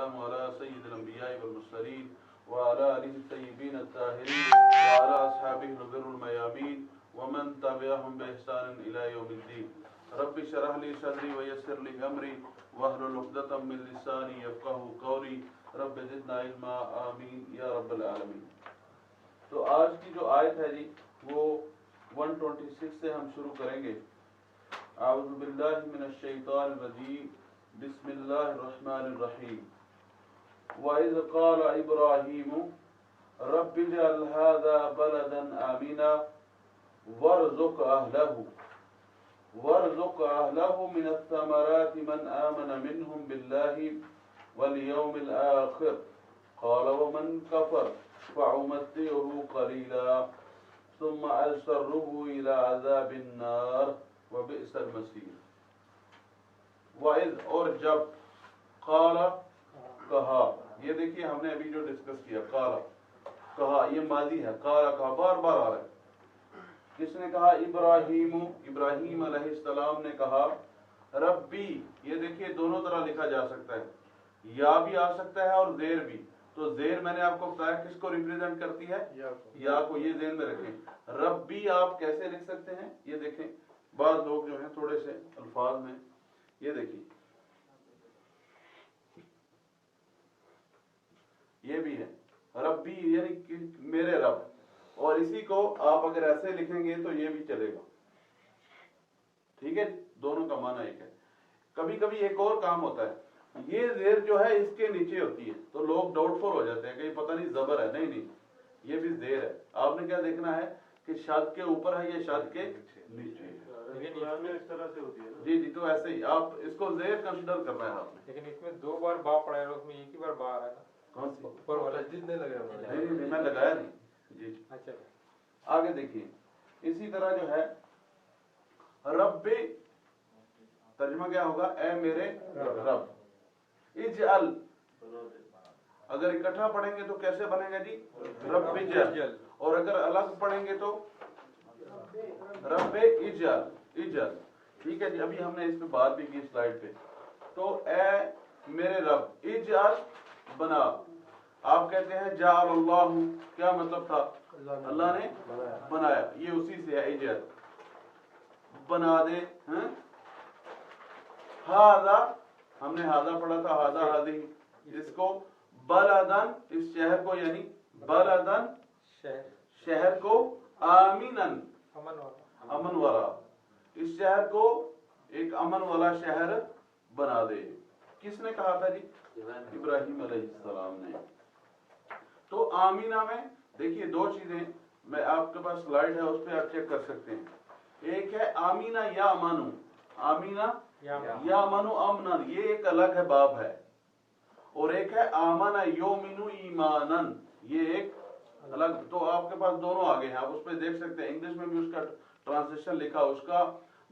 والسلام على سيد الأنبياء والمرسلين وعلى آله الطيبين الطاهرين وعلى أصحابه الغر الميامين ومن تبعهم بإحسان إلى يوم الدين. رب اشرح لي صدري ويسر لي أمري واحلل عقدة من لساني يفقهوا قولي رب زدنا علما آمین یا رب العالمین. تو آج کی جو آیت ہے جی وہ 126 سے ہم شروع کریں گے. اعوذ باللہ من الشیطان الرجیم بسم اللہ الرحمن الرحیم. وَإِذْ قَالَ إِبْرَاهِيمُ رَبِّ اجْعَلْ هَذَا بَلَدًا آمِنًا وَارْزُقْ أَهْلَهُ مِنَ الثَّمَرَاتِ مَنْ آمَنَ مِنْهُمْ بِاللَّهِ وَالْيَوْمِ الْآخِرِ قَالَ وَمَنْ كَفَرَ فَأُمَتِّعُهُ قَلِيلًا ثُمَّ أَضْطَرُّهُ إِلَى عَذَابِ النَّارِ وَبِئْسَ الْمَصِيرُ. وَإِذْ اور جب قَالَ کہا، یہ دیکھیے ہم نے ابھی جو ڈسکس کیا قَالَ کہا، یہ ماضی ہے. قَالَ کہا بار بار آ رہا ہے. کس نے کہا؟ ابراہیم علیہ السلام نے کہا ربی. یہ دیکھیے دونوں طرح لکھا جا سکتا ہے، یا بھی آ سکتا ہے اور زیر بھی. تو زیر میں نے آپ کو بتایا کس کو ریپریزنٹ کرتی ہے؟ یا کو. یہ ذہن میں رکھیں. ربی آپ کیسے لکھ سکتے ہیں؟ یہ دیکھیں بعض لوگ جو ہیں تھوڑے سے الفاظ میں، یہ دیکھیں یہ بھی ہے ربی یعنی کہ میرے رب، اور اسی کو آپ اگر ایسے لکھیں گے تو یہ بھی چلے گا. ٹھیک ہے، دونوں کا معنی ایک ہے. کبھی کبھی ایک اور کام ہوتا ہے، یہ زیر جو ہے اس کے نیچے ہوتی ہے تو لوگ ڈاؤٹ فل ہو جاتے ہیں کہ یہ پتہ نہیں زبر ہے. نہیں، یہ بھی زیر ہے. آپ نے کیا دیکھنا ہے کہ شد کے اوپر ہے یا شد کے نیچے ہے. اس طرح سے ہوتی ہے. جی تو ایسے ہی آپ اس کو زیر کنسیڈر کرنا ہے آپ نے. لیکن اس میں دو بار با پڑا ہے اور اس میں ایک ہی بار با آ رہا ہے نا. کون سی؟ اوپر والا تجدید نہیں لگایا. نہیں میں لگایا نہیں. جی اچھا آگے دیکھیے. اسی طرح جو ہے رب، ترجمہ کیا ہوگا؟ اے میرے رب. اجعل اگر اکٹھا پڑھیں گے تو کیسے بنے گا جی؟ رب اجعل. اور اگر الگ پڑھیں گے تو رب اجعل. ٹھیک ہے جی. ابھی ہم نے اس پہ بات بھی کی سلائیڈ پہ. تو اے میرے رب اجعل بنا. آپ کہتے ہیں جعل اللہ، کیا مطلب تھا؟ اللہ نے بنایا. یہ اسی سے ہے اجعل، بنا دے. ہاذا ہم نے ہاذا پڑھا تھا، ہاذا ہاذی. اس کو بلدن، اس شہر کو یعنی بلدن شہر کو، آمینن امن والا، اس شہر کو ایک امن والا شہر بنا دے. کس نے کہا تھا جی؟ ابراہیم علیہ السلام نے. تو آمینہ میں دیکھیے دو چیزیں، میں آپ کے پاس سلائیڈ ہے اس پہ آپ چیک کر سکتے ہیں. ایک ہے آمینہ یا منو، آمینہ یا منو امنن، یہ ایک الگ ہے باب ہے. اور ایک ہے آمنہ یومنو ایمانن، یہ ایک الگ. تو آپ کے پاس دونوں آگے ہیں، آپ اس پہ دیکھ سکتے ہیں. انگلش میں بھی اس کا ٹرانسلیشن لکھا، اس کا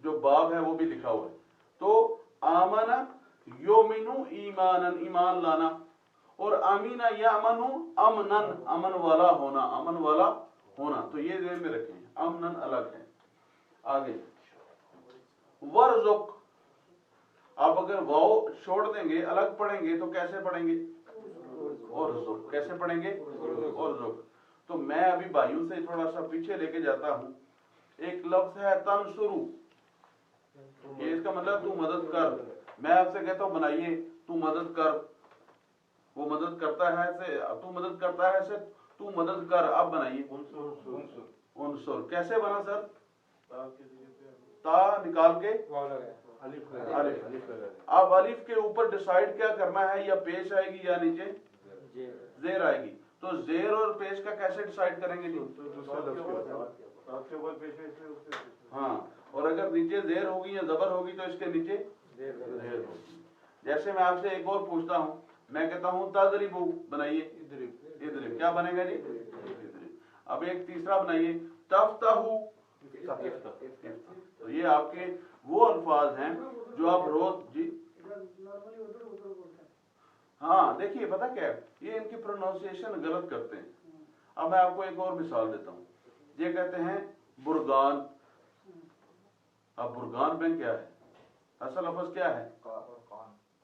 جو باب ہے وہ بھی لکھا ہوا ہے. تو آمنہ یومنو ایمانن، ایمان لانا. اور آمینہ یامنو امنن، امن والا ہونا، امن والا ہونا. تو یہ ذہن میں رکھیں، امنن الگ ہے. آگے ورزق، آپ اگر واو چھوڑ دیں گے الگ پڑھیں گے تو کیسے پڑھیں گے؟ ارزق. کیسے پڑھیں گے؟ ارزق. تو میں ابھی بھائیوں سے تھوڑا سا پیچھے لے کے جاتا ہوں. ایک لفظ ہے تنصرو، یہ اس کا مطلب تو مدد کر. میں آپ سے کہتا ہوں بنائیے تو مدد کر، وہ مدد کرتا ہے سے، تو مدد کرتا ہے سے تو مدد کر. آپ بنائیے انصر. کیسے بنا سر؟ تا نکال کے الف. اب الف کے اوپر ڈیسائیڈ کیا کرنا ہے، یا پیش آئے گی یا نیچے زیر آئے گی. تو زیر اور پیش کا کیسے ڈیسائیڈ کریں گے جی؟ ہاں. اور اگر نیچے زیر ہوگی یا زبر ہوگی تو اس کے نیچے زیر ہوگی. جیسے میں آپ سے ایک اور پوچھتا ہوں، میں کہتا ہوں تضربو، بنائیے اضرب. کیا بنے گا جی؟ اضرب. اب ایک تیسرا بنائیے تفتحو. تو یہ آپ کے وہ الفاظ ہیں جو آپ روز جی ہاں دیکھیے پتہ کیا ہے، یہ ان کی پروننسیشن غلط کرتے ہیں. اب میں آپ کو ایک اور مثال دیتا ہوں. یہ کہتے ہیں برگان. اب برگان میں کیا ہے؟ اصل لفظ کیا ہے؟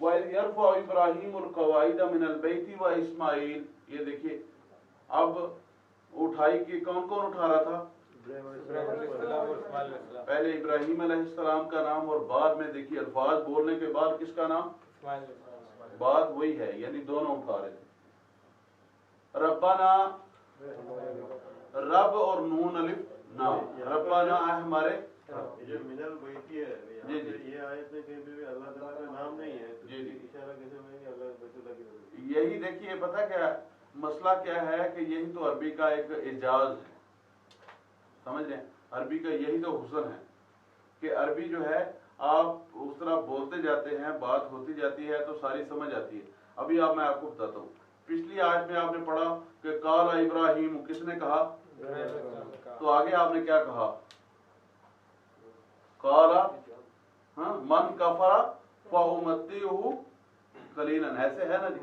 وَإِذْ يَرْفَعُ إِبْرَاهِيمُ الْقَوَاعِدَ مِنَ الْبَيْتِ وَإِسْمَاعِيلُ. یہ دیکھیے اب اٹھائی کے کون کون اٹھا رہا تھا؟ پہلے ابراہیم علیہ السلام کا نام اور بعد میں دیکھیے الفاظ بولنے کے بعد کس کا نام؟ بات وہی ہے، یعنی دونوں اٹھا رہے تھے. ربنا رب اور نون الف نام، ربنا اے ہمارے. جو من البیتی ہے جی جی یہ آیت میں کہیں بھی اللہ تعالیٰ کا نام نہیں ہے، جی جی اشارہ کیسے ہوئے کہ اللہ بیت اللہ کی طرف؟ یہی دیکھیے پتہ کیا مسئلہ کیا ہے کہ یہی تو عربی کا ایک اعجاز ہے، سمجھ رہے ہیں؟ عربی کا یہی تو حسن ہے کہ عربی جو ہے آپ اس طرح بولتے جاتے ہیں، بات ہوتی جاتی ہے تو ساری سمجھ آتی ہے. ابھی میں آپ کو بتاتا ہوں، پچھلی آیت میں آپ نے پڑھا کہ قال ابراہیم، کس نے کہا؟ تو آگے آپ نے کیا کہا؟ قال من کفر فأمتعه قلیلا، ایسے ہے نا جی.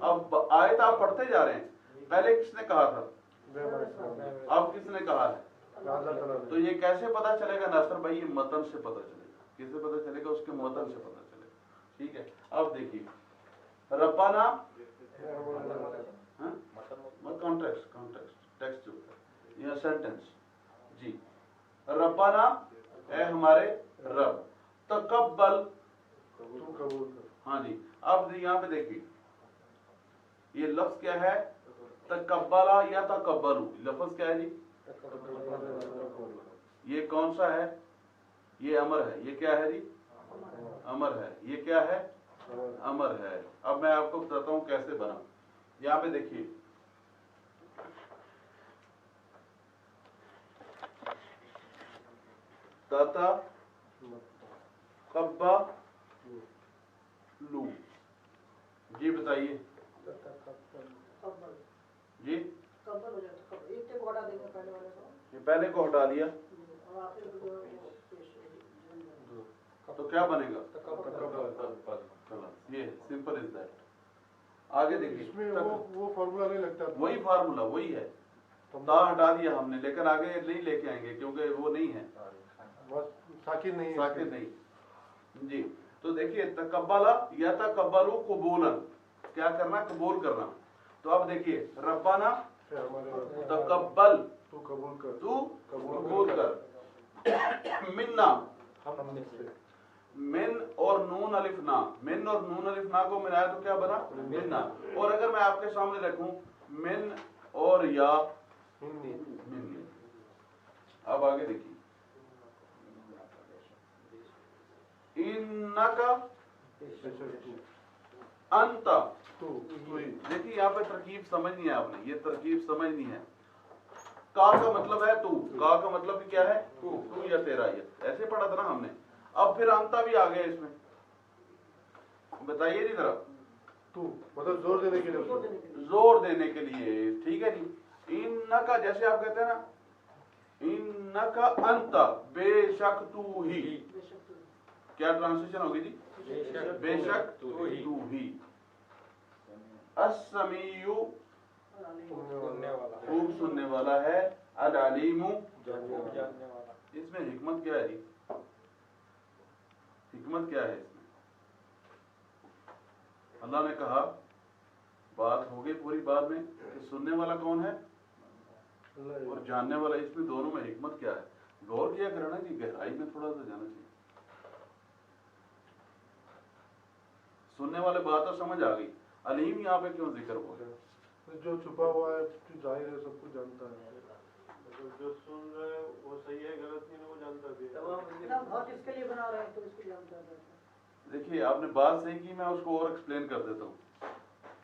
اب آیت آپ پڑھتے جا رہے ہیں، پہلے کس نے کہا تھا، اب کس نے کہا ہے؟ تو یہ کیسے پتا چلے گا ناصر بھائی؟ یہ متن سے پتا چلے گا. کس سے پتا چلے گا؟ اس کے متن سے پتا چلے گا. ٹھیک ہے، اب دیکھیے ربنا ٹیکسٹ یا سینٹنس. جی ربنا اے ہمارے رب، تقبل. ہاں جی، اب یہاں پہ دیکھیے یہ لفظ کیا ہے؟ تقبلا یا تقبلو. لفظ کیا ہے جی؟ یہ کون سا ہے؟ یہ امر ہے. یہ کیا ہے جی؟ امر ہے. یہ کیا ہے؟ امر ہے. اب میں آپ کو بتاتا ہوں کیسے بنا. یہاں پہ دیکھیے تاتا کبا لو. جی بتائیے جی. یہ پہلے کو ہٹا دیا تو کیا بنے گا؟ یہ سمپل از دیٹ. آگے دیکھیے وہ فارمولا نہیں لگتا، وہی فارمولا وہی ہے. تا ہٹا دیا ہم نے، لیکن آگے نہیں لے کے آئیں گے کیونکہ وہ نہیں ہے، ساکن نہیں. ساکن نہیں. جی تو دیکھیے تقبلا یا تقبلو قبولا، کیا کرنا؟ قبول کرنا. تو اب دیکھیے ربنا تقبل، تو قبول کر، تو قبول کر. منا، من اور نون الف نا، من اور نون الف نا کو ملایا تو کیا بنا؟ منا. اور اگر میں آپ کے سامنے رکھوں من اور یا منی. اب آگے دیکھیے انکا انتا. دیکھیے یہاں پہ ترکیب سمجھنی ہے آپ نے، یہ ترکیب سمجھنی ہے. کا مطلب ہے تو، کا مطلب بھی کیا ہے؟ تو یا تیرا. یہ ایسے پڑھا تھا نا ہم نے. اب پھر انتا بھی آ گیا اس میں. بتائیے جی ذرا. تو مطلب زور دینے کے لیے، زور دینے کے لیے. ٹھیک ہے جی. انکا جیسے آپ کہتے ہیں نا انکا انتا، بے شک تو ہی. کیا ٹرانسلیشن ہوگی جی؟ بے شک تو ہی. السمیع، خوب سننے والا ہے. العلیم، اس میں حکمت کیا ہے جی؟ حکمت کیا ہے اس میں؟ اللہ نے کہا، بات ہو گئی پوری بعد میں کہ سننے والا کون ہے اور جاننے والا. اس میں دونوں میں حکمت کیا ہے؟ غور کیا کرنا جی، گہرائی میں تھوڑا سا جانا چاہیے. سننے والے بات تو سمجھ آ گئی. علیم یہاں پہ کیوں ذکر ہوا ہے؟ جو چھپا ہوا ہے جو ظاہر ہے سب کچھ جانتا ہے. جو سن رہے ہیں وہ صحیح ہے غلط نہیں وہ جانتا بھی ہے. اس کے لیے بنا رہے ہیں تو اس کو جانتا ہے. دیکھیے آپ نے بات صحیح کی، میں اس کو اور ایکسپلین کر دیتا ہوں.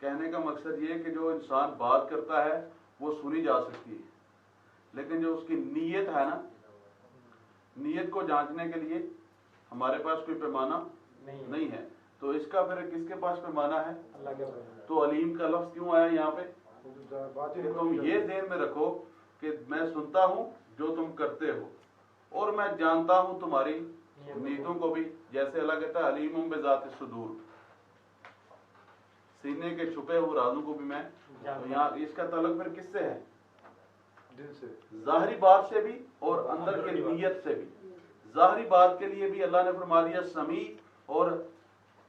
کہنے کا مقصد یہ کہ جو انسان بات کرتا ہے وہ سنی جا سکتی ہے، لیکن جو اس کی نیت ہے نا، نیت کو جانچنے کے لیے ہمارے پاس کوئی پیمانہ نہیں ہے. تو اس کا پھر کس کے پاس پیمانہ ہے؟ اللہ کے پاس. تو علیم کا لفظ کیوں آیا یہاں پہ؟ کہ تم یہ ذہن میں رکھو کہ میں سنتا ہوں جو تم کرتے ہو اور میں جانتا ہوں تمہاری نیتوں کو بھی. جیسے اللہ کہتا ہے علیم بذات الصدور، سینے کے چھپے ہوئے رازوں کو بھی میں. یہاں اس کا تعلق پھر کس سے ہے؟ دل سے، ظاہری بات سے بھی اور اندر کی نیت سے بھی. ظاہری بات کے لیے بھی اللہ نے فرما دیا سمیع، اور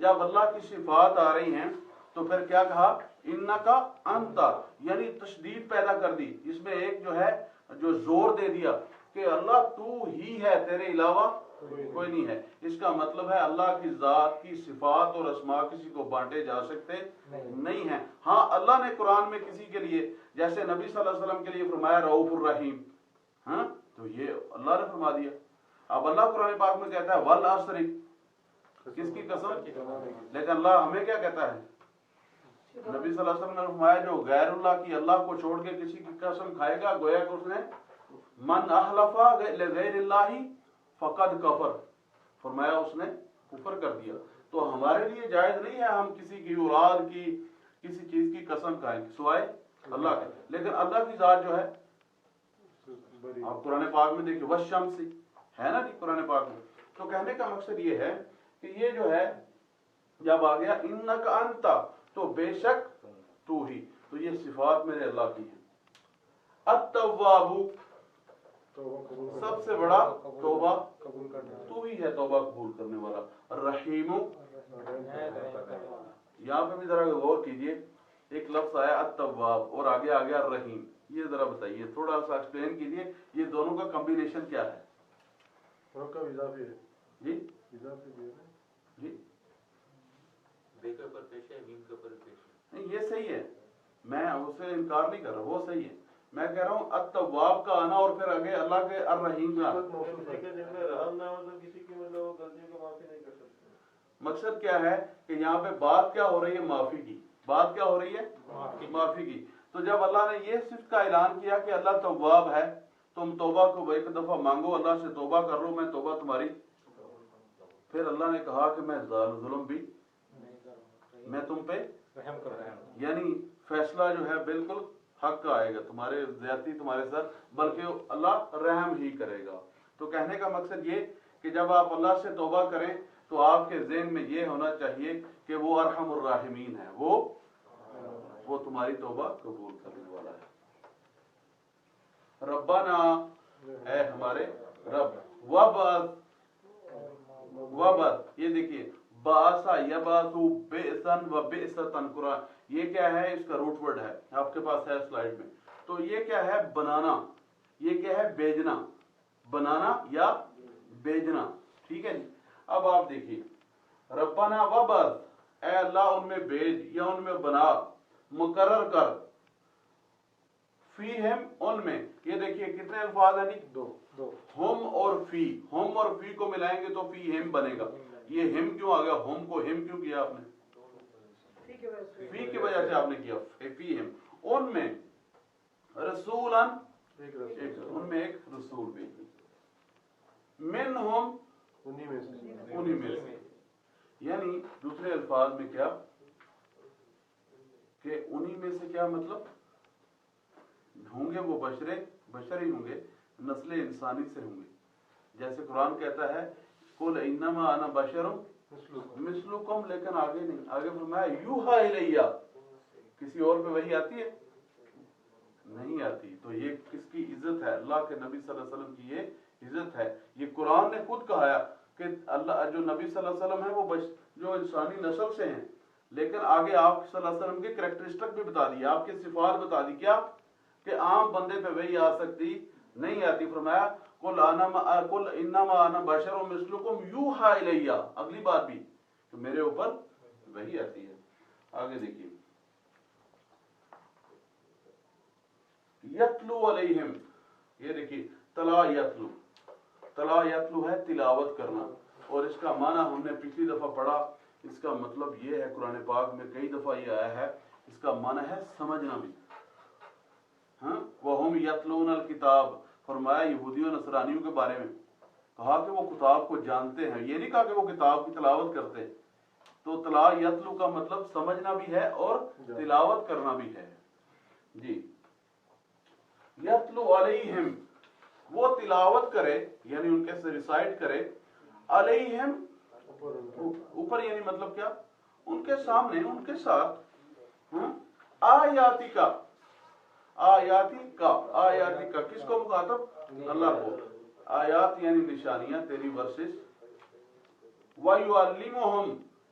جب اللہ کی صفات آ رہی ہیں تو پھر کیا کہا انکا انتا یعنی تشدید پیدا کر دی، اس میں ایک جو ہے جو زور دے دیا کہ اللہ تو ہی ہے، تیرے علاوہ کوئی نہیں ہے۔ اس کا مطلب ہے اللہ کی ذات کی صفات اور اسماء کسی کو بانٹے جا سکتے نہیں ہیں۔ ہاں اللہ نے قرآن میں کسی کے لیے جیسے نبی صلی اللہ علیہ وسلم کے لیے فرمایا رؤوف الرحیم، ہاں تو یہ اللہ نے فرما دیا۔ اب اللہ قرآن پاک میں کہتا ہے والعصر، کس کی قسم؟ لیکن اللہ ہمیں کیا کہتا ہے؟ نبی صلی اللہ علیہ وسلم نے فرمایا جو غیر اللہ کی اللہ کو چھوڑ کے کسی کی قسم کھائے گا گویا کہ اس نے من احلف لغیر اللہ فقد کفر، فرمایا اس نے کفر کر دیا۔ تو ہمارے لیے جائز نہیں ہے ہم کسی کی اولاد کی کسی چیز کی قسم کھائیں سوائے اللہ کے، لیکن اللہ کی ذات جو ہے آپ قرآن پاک میں دیکھیں والشمس ہے نا جی قرآن پاک میں۔ تو کہنے کا مقصد یہ ہے کہ یہ جو ہے جب آ گیا انک انتا تو بے شک تو ہی، تو یہ صفات میرے اللہ کی ہیں۔ التواب سب سے بڑا توبہ تو ہی ہے، توبہ قبول کرنے والا۔ الرحیم، یہاں پہ بھی ذرا غور کیجئے، ایک لفظ آیا التواب اور آگے آ گیا الرحیم، یہ ذرا بتائیے تھوڑا سا ایکسپلین کیجئے یہ دونوں کا کمبینیشن کیا ہے؟ جی جی نہیں یہ صحیح ہے، میں اسے انکار نہیں کر رہا، وہ صحیح ہے، میں کہہ رہا ہوں التواب کا آنا اور پھر آگے اللہ کے الرحیم کا مقصد کیا ہے کہ یہاں پہ بات کیا ہو رہی ہے؟ معافی کی بات کیا ہو رہی ہے؟ معافی کی۔ تو جب اللہ نے یہ صفت کا اعلان کیا کہ اللہ تواب ہے، تم توبہ کو ایک دفعہ مانگو، اللہ سے توبہ کر لو، میں توبہ تمہاری، پھر اللہ نے کہا کہ میں ظلم بھی میں تم پہ رحم کر رہا ہوں، یعنی فیصلہ جو ہے بالکل حق کا آئے گا، تمہارے زیادتی تمہارے ساتھ، بلکہ اللہ رحم ہی کرے گا۔ تو کہنے کا مقصد یہ کہ جب آپ اللہ سے توبہ کریں تو آپ کے ذہن میں یہ ہونا چاہیے کہ وہ ارحم الراحمین ہے، وہ تمہاری توبہ قبول کرنے والا ہے۔ ربنا، اے ہمارے رب، وبعث، یہ دیکھیے باسا یباسو بئسن و بئستن، قرآن یہ کیا ہے؟ اس کا روٹ ورڈ ہے آپ کے پاس ہے سلائیڈ میں۔ تو یہ کیا ہے؟ بنانا، یہ کیا ہے؟ بیجنا، بنانا یا بیجنا، ٹھیک ہے جی۔ اب آپ دیکھیے ربنا وبعث، اے اللہ ان میں بیج یا ان میں بنا، مقرر کر، فیہم ان میں، یہ دیکھیے کتنے الفاظ ہیں؟ دو، ہم اور فی، ہم اور فی کو ملائیں گے تو فیہم بنے گا۔ یہ ہم کیوں آ گیا؟ ہم کو ہم کیوں کیا آپ نے؟ فی کی وجہ سے آپ نے کیا، فیہم ان میں، رسولاً ان میں ایک رسول بھی، منہم انہی میں سے، یعنی دوسرے الفاظ میں کیا کہ انہی میں سے کیا مطلب ہوں گے وہ بشر ہی ہوں گے، نسل انسانی سے ہوں گے، جیسے قرآن کہتا ہے قل انما انا بشر مثلکم، لیکن آگے نہیں، آگے فرمایا یوحا الیہ، کسی اور پہ وحی آتی ہے؟ نہیں آتی۔ تو یہ کس کی عزت ہے؟ اللہ کے نبی صلی اللہ علیہ وسلم کی یہ عزت ہے۔ یہ قرآن نے خود کہا کہ اللہ جو نبی صلی اللہ علیہ وسلم ہے وہ جو انسانی نسل سے ہیں، لیکن آگے آپ صلی اللہ علیہ وسلم کے کریکٹرسٹک بھی بتا دی، آپ کی صفات بتا دی، کیا کہ عام بندے پہ وہی آ سکتی نہیں آتی۔ فرمایا قل انما انا بشر مثلکم یوحا الیہ، اگلی بات بھی کہ میرے اوپر وہی آتی ہے۔ آگے دیکھیے یتلو علیہم، یہ دیکھیے تلا یتلو، تلا یتلو ہے تلاوت کرنا، اور اس کا معنی ہم نے پچھلی دفعہ پڑھا، اس کا مطلب یہ ہے قرآن پاک میں کئی دفعہ یہ آیا ہے، اس کا معنی ہے سمجھنا بھی۔ ہاں وَهُمْ يَتْلُونَ الْكِتَابَ، فرمایا یہودیوں نصرانیوں کے بارے میں، کہا کہ وہ کتاب کو جانتے ہیں، یہ نہیں کہا کہ وہ کتاب کی تلاوت کرتے۔ تو تلا یتلو کا مطلب سمجھنا بھی ہے اور تلاوت کرنا بھی ہے جی۔ یتلو علیہم، وہ تلاوت کرے یعنی ان کے سے ریسائٹ کرے، علیہم اوپر، یعنی مطلب کیا؟ ان کے سامنے، ان کے ساتھ، آیاتی کا، آیاتی کا کس کو مخاطب؟ اللہ کو، آیات یعنی نشانیاں تیری ورسز، وَيُعَلِّمُهُمْ،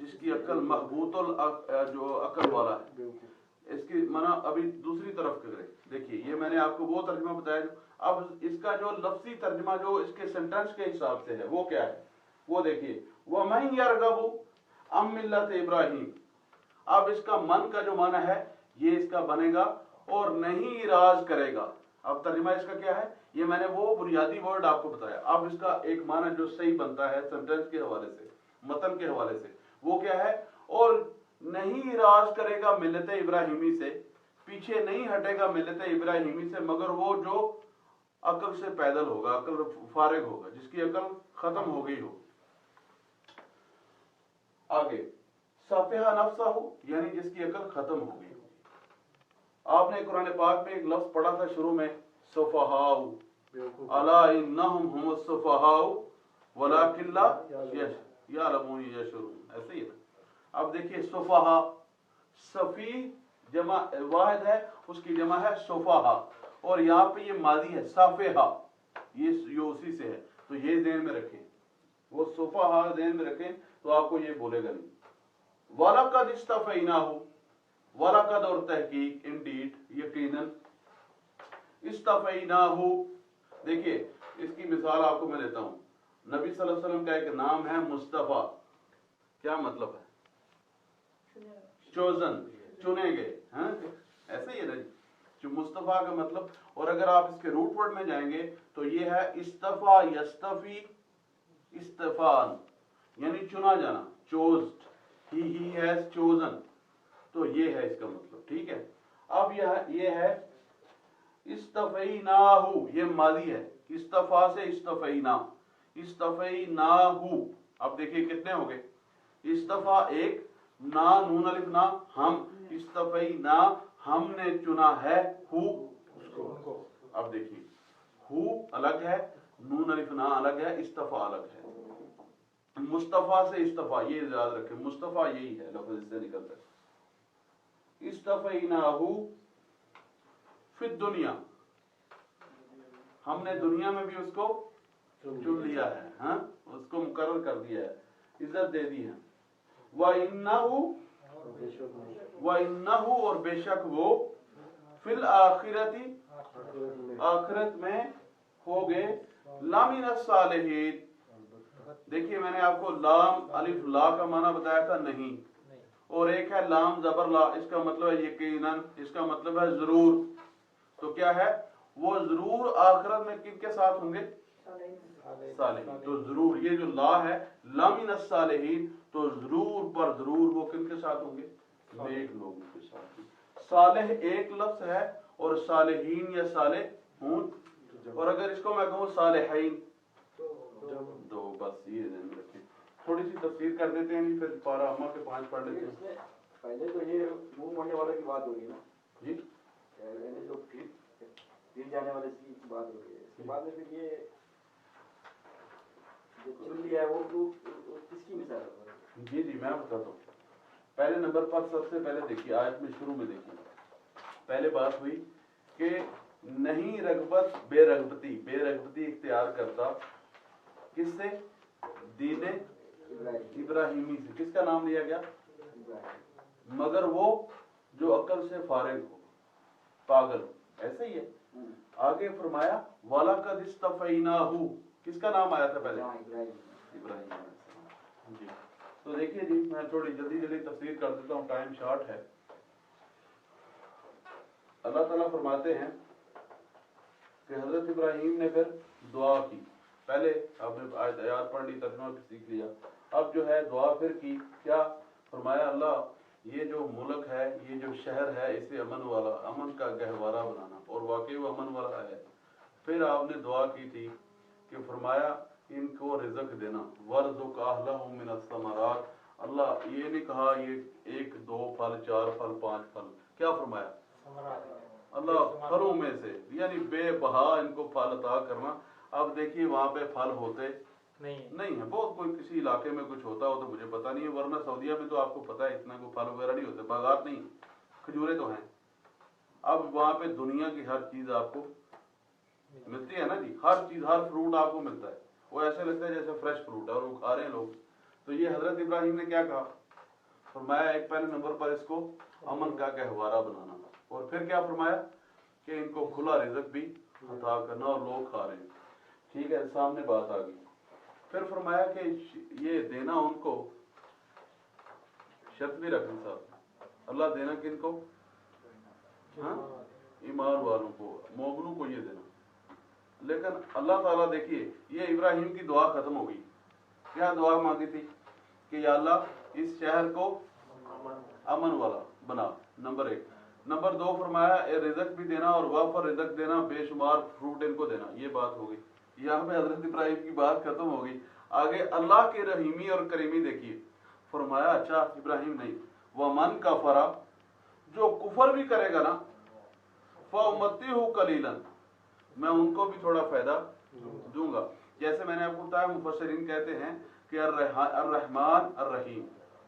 جس کی عقل محبوط جو عقل والا ہے. اس کی معنی ابھی دوسری طرف کرے. دیکھیے یہ میں نے آپ کو وہ ترجمہ بتایا. اب اس کا جو لفظی ترجمہ جو اس کے سینٹینس کے حساب سے ہے وہ کیا ہے وہ دیکھیے. وَمَن يَرْغَبُ عَن مِّلَّةِ ابراہیم. اب اس کا من کا جو معنی ہے یہ اس کا بنے گا اور نہیں اراض کرے گا. اب ترجمہ اس کا کیا ہے یہ میں نے وہ بنیادی ورڈ آپ کو بتایا. اب اس کا ایک معنی جو صحیح بنتا ہے سینٹینس کے حوالے سے متن کے حوالے سے وہ کیا ہے. اور نہیں اراض کرے گا ملت ابراہیمی سے, پیچھے نہیں ہٹے گا ملت ابراہیمی سے, مگر وہ جو عقل سے پیدل ہوگا, عقل فارغ ہوگا, جس کی عقل ختم ہو گئی ہو. آگے صفحہ نفسہ یعنی جس کی عقل ختم ہو گئی ہو. آپ نے قرآن پاک میں ایک لفظ پڑھا تھا شروع میں صفہاء, الا انہم هم الصفہاء ولکن لا یعلمون یشعرون, ایسے ہی ہے. اب دیکھیے صفہاء, صفی جمع واحد ہے, اس کی جمع ہے صفہاء, اور یہاں پہ یہ ماضی ہے صافحہ, یہ اسی سے ہے. تو یہ ذہن میں رکھیں, وہ صفہاء ذہن میں رکھیں تو آپ کو یہ بولے گا نہیں. وَلَقَدْ اسْتَفَيْنَاهُ, وَلَقَدْ اور تحقیق, انڈیڈ یقیناً, اسْتَفَيْنَاهُ. دیکھیے اس کی مثال آپ کو میں دیتا ہوں. نبی صلی اللہ علیہ وسلم کا ایک نام ہے مصطفیٰ. کیا مطلب ہے؟ چوزن, چنے گئے, ہاں ایسے ہی ہے نا جو مصطفیٰ کا مطلب. اور اگر آپ اس کے روٹ ورڈ میں جائیں گے تو یہ ہے استفا یستفی, استفان یعنی چنا جانا, چوزڈ, he has chosen. تو یہ ہے اس کا مطلب, ٹھیک ہے. اب یہ ہے استفیناہ, یہ ماضی ہے, استفا سے استفینا, استفیناہ. اب دیکھیے کتنے ہو گئے, استفا ایک, نا نون الف نا ہم, استفینا ہم نے چنا ہے ہو اس کو. اب دیکھیے ہو الگ ہے, نون الف نا الگ ہے, استفا الگ ہے. مصطفیٰ سے استفا, یہ یاد رکھیں, مصطفیٰ یہی ہے لفظ اس سے نکلتا ہے. استفیناہ فی الدنیا, ہم نے دنیا میں بھی اس کو چن لیا ہے, ہاں اس کو مقرر کر دیا ہے, عزت دے دی ہے. وَإِنَّهُ, وَإِنَّهُ اور بے شک وہ, فی الآخرتی آخرت میں ہوگے, لَمِنَ الصَّالِحِينَ. دیکھیے میں نے آپ کو لام الف لا کا معنی بتایا تھا نہیں, اور ایک ہے لام زبر لا, اس کا مطلب ہے یقیناً, اس کا مطلب ہے ضرور. تو کیا ہے وہ ضرور آخرت میں کن کے ساتھ ہوں گے, صالحین. تو ضرور یہ جو لا ہے لامن الصالحین, تو ضرور پر ضرور وہ کن کے ساتھ ہوں گے, نیک لوگوں کے ساتھ. صالح ایک لفظ ہے اور صالحین یا صالحون, اور اگر اس کو میں کہوں صالحین تو بس یہ ذہن میں رکھیں. تھوڑی سی تفسیر کر دیتے ہیں جی, پھر پارہ اما کے 5 پڑھ لیتے ہیں. پہلے تو یہ منہ موڑنے والے کی بات ہوگی نا جی, پہلے جو پھر جانے والے کی بات ہو رہی ہے, اس کے بعد میں پھر یہ جو چن لیا ہے وہ کس کی مثال ہے؟ جی میں بتاتا ہوں. پہلے نمبر پر سب سے پہلے دیکھیے آیت میں شروع میں دیکھیے, پہلے بات ہوئی کہ نہیں رغبت بے رغبتی, بے رغبتی اختیار کرتا کس سے, دین ابراہیمی سے. کس کا نام لیا گیا, مگر وہ جو عقل سے فارغ ہو, پاگل, ایسے ہی ہے. آگے فرمایا وَلَقَدْ اسْتَفَيْنَاهُ, کس کا نام آیا تھا پہلے, ابراہیم. جی تو دیکھیے جی میں تھوڑی جلدی تفسیر کر دیتا ہوں, ٹائم شارٹ ہے. اللہ تعالیٰ فرماتے ہیں کہ حضرت ابراہیم نے پھر دعا کی. پہلے آپ نے آیات پڑھ لی, ترجمہ سیکھ لیا. اب جو ہے دعا پھر کی, کیا فرمایا, اللہ یہ جو ملک ہے, یہ جو شہر ہے, اسے امن والا, امن کا گہوارہ بنانا, اور واقعی وہ امن والا ہے. پھر آپ نے دعا کی تھی کہ فرمایا ان کو رزق دینا, وَرْزُقْ أَهْلَهُم مِّنَ الثَّمَرَاتِ. اللہ یہ نہیں کہا یہ 1 2 پھل 4 پھل 5 پھل, کیا فرمایا, اللہ پھلوں میں سے, یعنی بے بہا ان کو پھل عطا کرنا. اب دیکھیے وہاں پہ پھل ہوتے نہیں ہے, بہت کوئی کسی علاقے میں کچھ ہوتا ہو تو مجھے پتا نہیں ہے, ورنہ سعودیہ میں تو آپ کو پتا ہے اتنا کوئی پھل وغیرہ نہیں ہوتے, باغات نہیں, کھجورے تو ہیں. اب وہاں پہ دنیا کی ہر چیز آپ کو ملتی ہے نا جی, ہر چیز, ہر فروٹ آپ کو ملتا ہے, وہ ایسے لگتا ہے جیسے فریش فروٹ ہے اور وہ کھا رہے ہیں لوگ. تو یہ حضرت ابراہیم نے کیا کہا, فرمایا ایک پہلے نمبر پر اس کو امن کا گہوارہ بنانا، اور پھر کیا فرمایا کہ ان کو کھلا رزق بھی عطا کرنا، اور لوگ کھا رہے ہیں، ٹھیک ہے، سامنے بات آ گئی۔ پھر فرمایا کہ یہ دینا ان کو شرط بھی رکھنی صاحب، اللہ دینا کن کو؟ ہاں، ایمان والوں کو، مومنوں کو یہ دینا۔ لیکن اللہ تعالیٰ دیکھیے یہ ابراہیم کی دعا ختم ہو گئی، کیا دعا مانگی تھی کہ یا اللہ اس شہر کو امن والا بنا، نمبر 1۔ نمبر 2 فرمایا اے رزق بھی دینا اور وافر رزق دینا، بے شمار فروٹ ان کو دینا، یہ بات ہو گئی۔ یہاں پہ حضرت ابراہیم کی بات ختم ہو گئی، آگے اللہ کی رحیمی اور کریمی دیکھیے، فرمایا اچھا ابراہیم نہیں، ومن کفر، جو کفر بھی کرے گا نا، فَأُمَتِّعُهُ قَلِيلًا، میں ان کو بھی تھوڑا فائدہ دوں گا۔ جیسے میں نے آپ کو بتایا مفسرین کہتے ہیں کہ الرحمن الرحیم،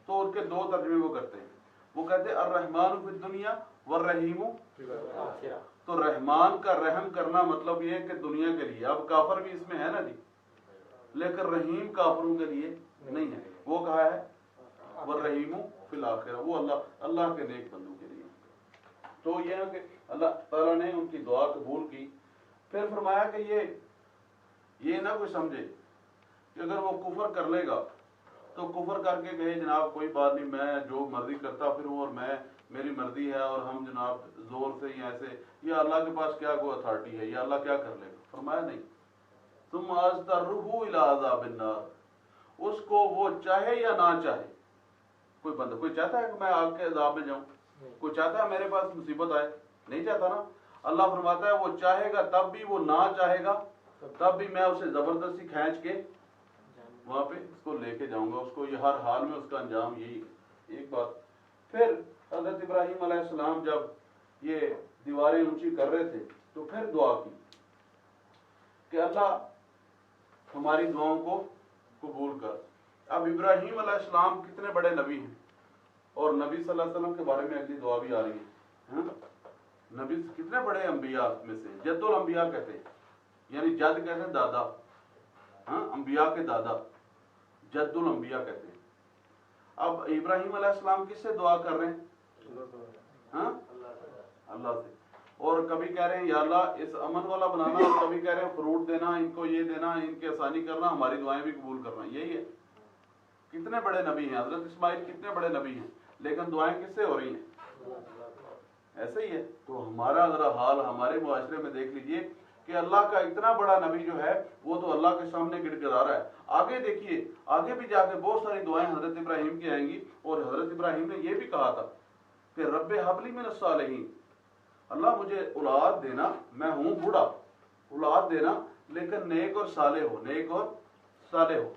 تو ان کے 2 ترجمے وہ کرتے ہیں، وہ کہتے ہیں الرحمن فی الدنیا والرحیم، تو رحمان کا رحم کرنا مطلب یہ ہے کہ دنیا کے لیے، اب کافر بھی اس میں ہے نا جی، لیکن رحیم کافروں کے لیے نہیں ہے، وہ کہا ہے والرحیم فی الآخرہ، وہ اللہ کے نیک بندوں کے لیے۔ تو یہ ہے کہ اللہ تعالیٰ نے ان کی دعا قبول کی۔ پھر فرمایا کہ یہ نہ کوئی سمجھے کہ اگر وہ کفر کر لے گا تو کفر کر کے کہے جناب کوئی بات نہیں، میں جو مرضی کرتا پھروں، اور میری مرضی ہے، اور ہم جناب زور سے یا ایسے، یا اللہ کے پاس کیا کوئی اتھارٹی ہے، یا اللہ کیا کر لے گا؟ فرمایا نہیں، ثم اضطرہ الی عذاب النار، اس کو وہ چاہے یا نہ چاہے، کوئی بندہ کوئی چاہتا ہے کہ میں آگ کے عذاب میں جاؤں؟ کوئی چاہتا ہے میرے پاس مصیبت آئے؟ نہیں چاہتا نا۔ اللہ فرماتا ہے وہ چاہے گا تب بھی، وہ نہ چاہے گا تب بھی میں اسے زبردستی کھینچ کے وہاں پہ اس کو لے کے جاؤں گا، اس کو یہ ہر حال میں اس کا انجام یہی ہے۔ ایک بات پھر حضرت ابراہیم علیہ السلام جب یہ دیواریں اونچی کر رہے تھے تو پھر دعا کی کہ اللہ ہماری دعاؤں کو قبول کر۔ اب ابراہیم علیہ السلام کتنے بڑے نبی ہیں، اور نبی صلی اللہ علیہ وسلم کے بارے میں اگلی دعا بھی آ رہی ہے، نبی کتنے بڑے انبیاء میں سے جد الانبیاء کہتے ہیں، یعنی جد کہتے ہیں دادا، ہاں، انبیاء کے دادا، جد الانبیاء کہتے ہیں۔ اب ابراہیم علیہ السلام کس سے دعا کر رہے ہیں؟ ہاں، اللہ سے، اور کبھی کہہ رہے ہیں یا اللہ اس امن والا بنانا، اور کبھی کہہ رہے ہیں فروٹ دینا، ان کو یہ دینا، ان کی آسانی کرنا، ہماری دعائیں بھی قبول کرنا، یہی ہے۔ کتنے بڑے نبی ہیں، حضرت اسماعیل کتنے بڑے نبی ہیں، لیکن دعائیں کس سے ہو رہی ہیں؟ ایسے ہی ہے۔ تو ہمارا ذرا حال ہمارے معاشرے میں دیکھ لیجئے کہ اللہ کا اتنا بڑا نبی جو ہے وہ تو اللہ کے سامنے گڑ گڑا رہا ہے۔ آگے دیکھیے، آگے بھی جا کے بہت ساری دعائیں حضرت ابراہیم کی آئیں گی، اور حضرت ابراہیم نے یہ بھی کہا تھا کہ رب ہب لی من الصالحین، اللہ مجھے اولاد دینا، میں ہوں بوڑھا، اولاد دینا لیکن نیک اور صالح ہو، نیک اور صالح ہو۔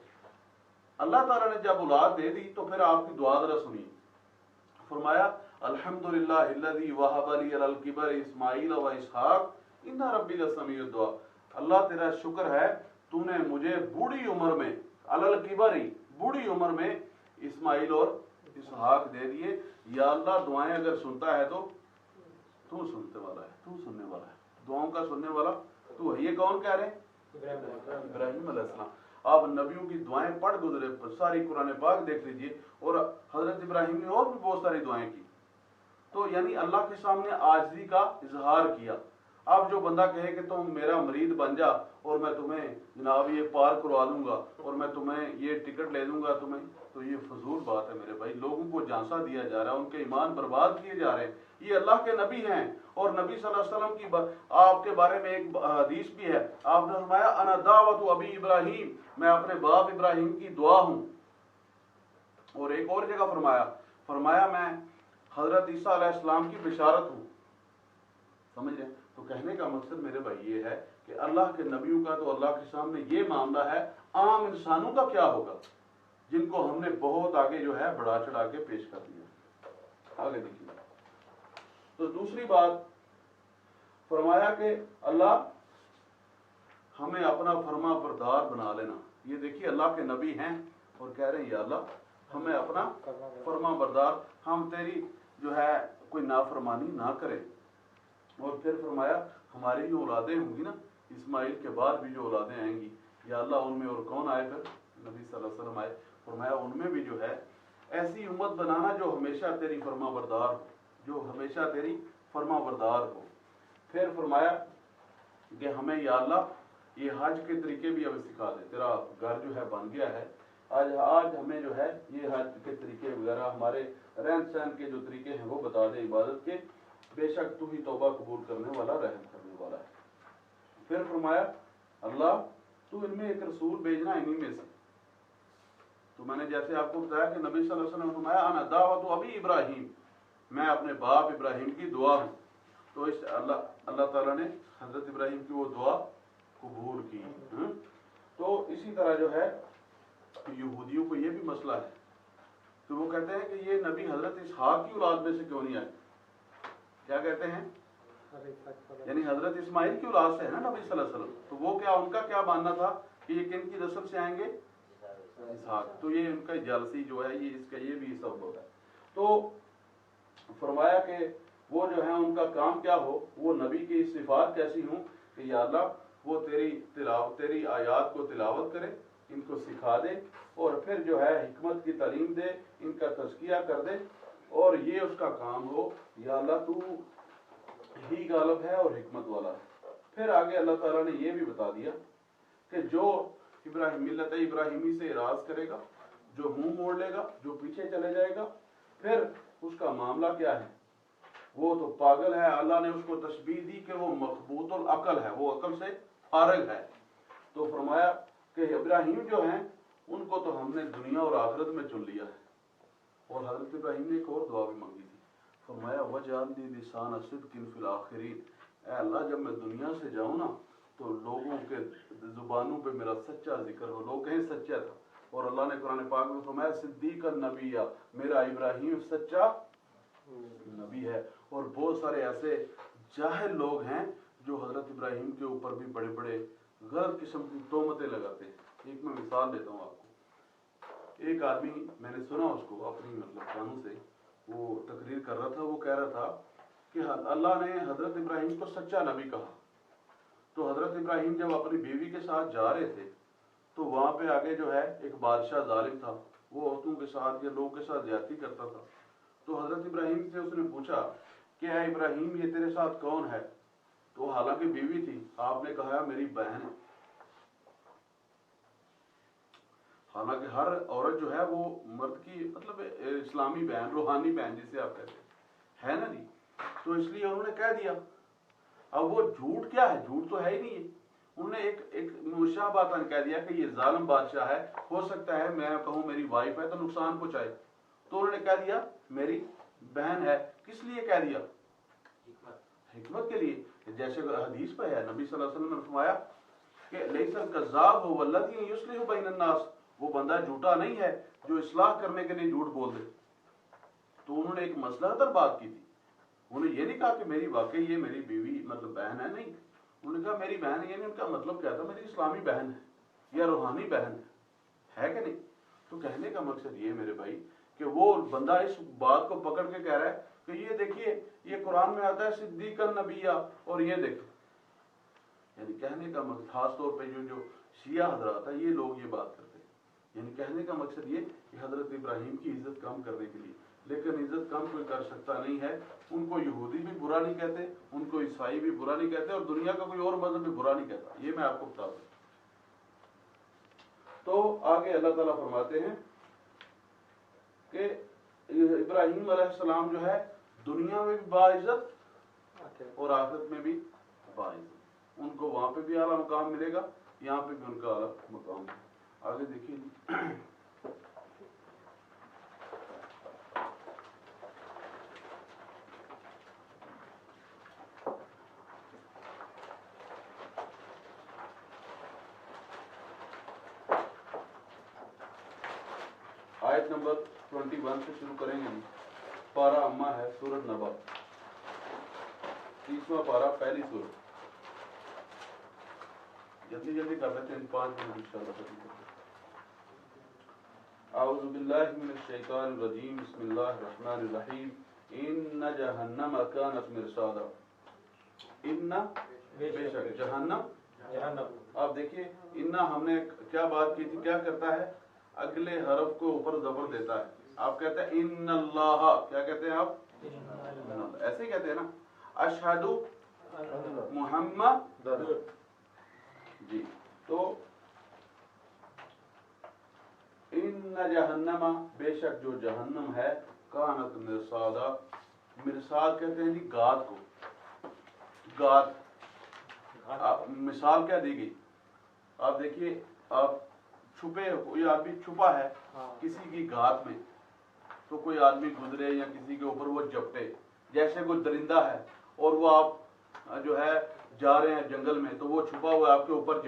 اللہ تعالیٰ نے جب اولاد دے دی تو پھر آپ کی دعا ذرا سنیے، فرمایا الحمدللہ الذی وہب لی علی الکبر اسماعیل و اسحاق ان ربی لسمیع الدعاء، اللہ تیرا شکر ہے تو نے مجھے بوڑھی عمر میں، علی الکبر، بوڑھی عمر میں اسماعیل اور اسحاق دے دیے۔ یا اللہ دعائیں اگر سنتا ہے تو تو سننے والا ہے، تو سننے والا ہے، دعاؤں کا سننے والا تو ہے۔ یہ کون کہہ رہے ہیں؟ ابراہیم علیہ السلام۔ آپ نبیوں کی دعائیں پڑھ گزرے، ساری قرآن پاک دیکھ لیجئے، اور حضرت ابراہیم نے اور بھی بہت ساری دعائیں کی۔ تو یعنی اللہ کے سامنے عاجزی کا اظہار کیا۔ اب جو بندہ کہے کہ تم میرا مرید بن جا اور میں تمہیں جناب یہ پار کروا دوں گا اور میں تمہیں یہ ٹکٹ لے دوں گا تمہیں، تو یہ فضول بات ہے میرے بھائی، لوگوں کو جھانسا دیا جا رہا ہے، ان کے ایمان برباد کیے جا رہے ہیں۔ یہ اللہ کے نبی ہیں، اور نبی صلی اللہ علیہ وسلم کی آپ کے بارے میں ایک حدیث بھی ہے، آپ نے فرمایا انا دعوت ابی ابراہیم، میں اپنے باپ ابراہیم کی دعا ہوں۔ اور ایک اور جگہ فرمایا میں حضرت عیسیٰ علیہ السلام کی بشارت ہوں۔ سمجھ رہے ہیں؟ تو کہنے کا مقصد میرے بھائی یہ ہے کہ اللہ کے نبیوں کا تو اللہ کے سامنے یہ معاملہ ہے، عام انسانوں کا کیا ہوگا جن کو ہم نے بہت آگے جو ہے بڑھا چڑھا کے پیش کر دیا۔ آگے دیکھیے، تو دوسری بات فرمایا کہ اللہ ہمیں اپنا فرما بردار بنا لینا۔ یہ دیکھیے اللہ کے نبی ہیں اور کہہ رہے ہیں یا اللہ ہمیں اپنا فرما بردار، ہم تیری جو ہے کوئی نافرمانی نہ کرے۔ اور پھر فرمایا ہماری جو اولادیں ہوں گی نا، اسماعیل کے بعد بھی جو اولادیں آئیں گی، یا اللہ ان میں اور کون آئے؟ پھر نبی صلی اللہ علیہ وسلم آئے، فرمایا ان میں بھی جو ہے ایسی امت بنانا جو ہمیشہ تیری فرما بردار ہو، جو ہمیشہ تیری فرما بردار ہو۔ پھر فرمایا کہ ہمیں یا اللہ یہ حج کے طریقے بھی ہمیں سکھا دے، تیرا گھر جو ہے بن گیا ہے، آج ہمیں جو ہے یہ حج کے طریقے وغیرہ، ہمارے رہن سہن کے جو طریقے ہیں وہ بتا دے عبادت کے، بے شک تو ہی توبہ قبول کرنے والا، رحم کرنے والا ہے۔ پھر فرمایا اللہ تو ان میں ایک رسول بھیجنا انہی میں سے۔ تو میں نے جیسے آپ کو بتایا کہ نبی صلی اللہ علیہ وسلم نے فرمایا انا دعوت ابی ابراہیم، میں اپنے باپ ابراہیم کی دعا ہوں۔ تو اس اللہ تعالیٰ نے حضرت ابراہیم کی وہ دعا قبول کی۔ تو اسی طرح جو ہے یہودیوں کو یہ بھی مسئلہ ہے کہ وہ کہتے ہیں کہ یہ نبی حضرت اسحاق کی اولاد میں سے کیوں نہیں آئے؟ کیا کہتے ہیں؟ یعنی حضرت اسماعیل کی اولاد سے ہے نا نبی صلی اللہ علیہ وسلم، تو وہ کیا ان کا کیا ماننا تھا کہ یہ کن کی نسل سے آئیں گے؟ اسحاق۔ تو یہ ان کا جالسی جو ہے یہ اس کا یہ بھی سب ہوتا ہے۔ تو فرمایا کہ وہ جو ہے ان کا کام کیا ہو، وہ نبی کی صفات کیسی ہوں کہ یا اللہ وہ تیری آیات کو تلاوت کرے، ان کو سکھا دے، اور پھر جو ہے حکمت کی تعلیم دے، ان کا تزکیہ کر دے، اور یہ اس کا کام ہو۔ یا اللہ تو ہی غالب ہے اور حکمت والا ہے۔ پھر آگے اللہ تعالیٰ نے یہ بھی بتا دیا کہ جو ملت ابراہیمی سے اعراض کرے گا، جو منہ موڑ لے گا، جو پیچھے چلے جائے گا، پھر اس کا معاملہ کیا ہے؟ وہ تو پاگل ہے۔ اللہ نے اس کو تشبیہ دی کہ وہ مخبوط العقل ہے، وہ عقل سے فارغ ہے۔ تو فرمایا کہ ابراہیم جو ہیں ان کو تو ہم نے دنیا اور آخرت میں چن لیا ہے۔ اور حضرت ابراہیم نے ایک اور دعا بھی مانگی تھی، فرمایا وَجْعَلْ لِي لِسَانَ صِدْقٍ فِي الْآخِرِينَ، اے اللہ جب میں دنیا سے جاؤں نا تو لوگوں کے زبانوں پہ میرا سچا ذکر ہو، لوگ کہیں سچا تھا۔ اور اللہ نے قرآن پاک میں فرمایا صدیق النبی، میرا ابراہیم سچا نبی ہے۔ اور بہت سارے ایسے جاہل لوگ ہیں جو حضرت ابراہیم کے اوپر بھی بڑے بڑے غلط قسم کی تہمتیں لگاتے ہیں۔ ایک میں مثال دیتا ہوں آپ کو۔ ایک آدمی میں نے سنا اس کو اپنی کانوں سے، وہ تقریر کر رہا تھا، وہ کہہ رہا تھا کہ اللہ نے حضرت ابراہیم کو سچا نبی کہا۔ تو حضرت ابراہیم جب اپنی بیوی کے ساتھ جا رہے تھے تو وہاں پہ آگے جو ہے ایک بادشاہ ظالم تھا، وہ عورتوں کے ساتھ یا لوگوں کے ساتھ زیادتی کرتا تھا۔ تو حضرت ابراہیم سے اس نے پوچھا کہ اے ابراہیم یہ تیرے ساتھ کون ہے؟ تو حالانکہ بیوی تھی، آپ نے کہا میری بہن ہے۔ حالانکہ ہر عورت جو ہے وہ مرد کی اسلامی بہن، روحانی بہن جسے آپ کہتے ہیں، ہے نا جی۔ تو اس لیے انہوں نے کہہ دیا۔ اب وہ جھوٹ کیا ہے؟ جھوٹ تو ہے ہی نہیں ہے۔ انہوں نے ایک مشابہتاً کہہ دیا کہ یہ ظالم بادشاہ ہے، ہو سکتا ہے میں کہوں میری وائف ہے تو نقصان پہنچائے، تو انہوں نے کہہ دیا میری بہن ہے۔ کس لیے کہہ دیا؟ حکمت کے لیے۔ جیسے حدیث پہ ہے، نبی صلی اللہ علیہ وسلم نے فرمایا کہ لیس الکذاب هو الذی یصلح بین الناس، وہ بندہ جھوٹا نہیں ہے جو اصلاح کرنے کے لیے جھوٹ بول دے۔ تو انہوں نے ایک مصلحت پر بات کی تھی، انہوں نے یہ نہیں کہا کہ میری واقعی یہ میری بیوی بہن ہے، نہیں، انہوں نے کہا میری بہن ہے، یعنی ان کا مطلب کیا تھا؟ میری اسلامی بہن ہے یا روحانی بہن ہے کہ نہیں؟ تو کہنے کا مقصد یہ میرے بھائی کہ وہ بندہ اس بات کو پکڑ کے کہہ رہا ہے کہ یہ دیکھیے یہ قرآن میں آتا ہے صدیق النبی، اور یہ دیکھیں، یعنی کہنے کا مقصد خاص طور پہ جو شیعہ حضرات ہیں یہ لوگ یہ بات کرتے ہیں، یعنی کہنے کا مقصد یہ کہ حضرت ابراہیم کی عزت کم کرنے کے لیے، لیکن عزت کم کوئی کر سکتا نہیں ہے۔ ان کو یہودی بھی برا نہیں کہتے، ان کو عیسائی بھی برا نہیں کہتے، اور دنیا کا کوئی اور مذہب بھی برا نہیں کہتا، یہ میں آپ کو بتا دوں۔ تو آگے اللہ تعالیٰ فرماتے ہیں کہ ابراہیم علیہ السلام جو ہے دنیا میں بھی باعزت اور آخرت میں بھی باعزت، ان کو وہاں پہ بھی اعلیٰ مقام ملے گا، یہاں پہ بھی ان کا اعلیٰ مقام ہے۔ آگے دیکھیے آیت نمبر 21 سے شروع کریں گے۔ پارہ اما ہے، سورۃ نبا، 30واں پارہ، پہلی سورت۔ جلدی جلدی کر لیتے ہیں، 5 منٹ انشاءاللہ ختم کرتے ہیں۔ اعوذ باللہ من الشیطان الرجیم، بسم اللہ الرحمن الرحیم۔ ان جہنم کانت مرصادا، ان بے شک جہنم۔ آپ دیکھیے ان ہم نے کیا بات کی تھی، کیا کرتا ہے؟ اگلے حرف کو اوپر زبر دیتا ہے، آپ کہتے ہیں ان اللہ، کیا کہتے ہیں آپ؟ ایسے ہی کہتے ہیں نا، اشہدو محمد، جی تو ان جہنم، بے شک جو جہنم ہے، کانت مرصادا، مرصاد کہتے ہیں جی گاد کو، گاد مثال کیا دی گئی؟ آپ دیکھیے، آپ چھپے، کوئی آدمی چھپا ہے کسی کی گھات میں، تو کوئی آدمی گزرے یا کسی کے اوپر وہ جپٹے، جیسے کوئی درندہ ہے اور وہ آپ جو ہے جا رہے ہیں جنگل میں، تو وہ چھپا ہوا آپ کے اوپر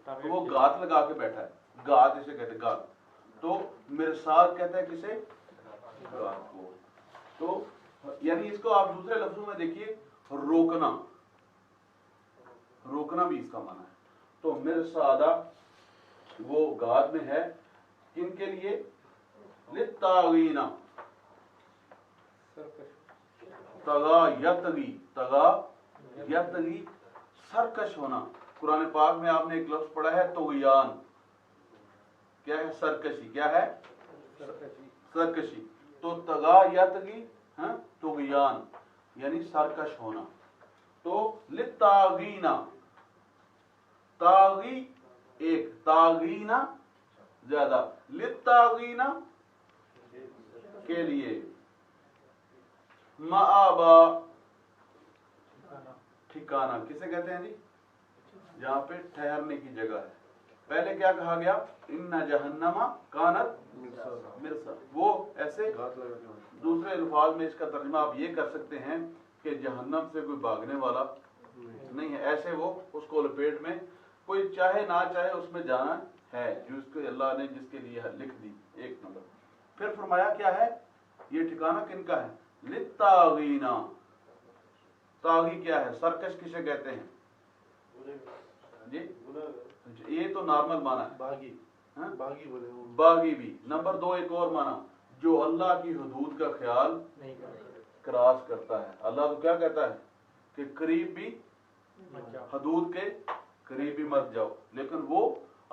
تو وہ گھات لگا کے بیٹھا ہے، گھات اسے کہتے ہیں، گھات۔ تو مرصاد کہتے ہیں کسے؟ گھات کو۔ تو یعنی اس کو آپ دوسرے لفظوں میں دیکھیے، روکنا، روکنا بھی اس کا معنی ہے۔ تو مرصادہ وہ گاد میں ہے، کن کے لیے؟ للطاغین، طغا یطغی، طغا یطغی، سرکش ہونا۔ قرآن پاک میں آپ نے ایک لفظ پڑھا ہے طغیان، کیا ہے؟ سرکشی، کیا ہے؟ سرکشی۔ تو طغا یطغی، طغیان یعنی سرکش ہونا۔ تو للطاغین، طاغی ایک، طاغین زیادہ، للطاغین کے لیے، مآبا ٹھکانہ، کسے کہتے ہیں جی؟ جہاں پہ ٹھہرنے کی جگہ ہے۔ پہلے کیا کہا گیا؟ ان جہنم کانت مرصاد، وہ ایسے دوسرے الفاظ میں اس کا ترجمہ آپ یہ کر سکتے ہیں کہ جہنم سے کوئی بھاگنے والا نہیں ہے، ایسے وہ اس کو لپیٹ میں، کوئی چاہے نہ چاہے اس میں جانا ہے، جو اس کو اللہ نے جس کے لیے لکھ دی۔ ایک نمبر۔ پھر فرمایا کیا ہے؟ یہ ٹھکانہ کن کا ہے؟ للطاغین۔ طاغی کیا ہے؟ سرکش کسے کہتے ہیں جی؟ یہ تو نارمل معنی ہے، باغی، باغی بولے وہ، باغی بھی۔ نمبر دو ایک اور معنی، جو اللہ کی حدود کا خیال کراس کرتا ہے۔ اللہ تو کیا کہتا ہے کہ قریب بھی، حدود کے قریب بھی مت جاؤ، لیکن وہ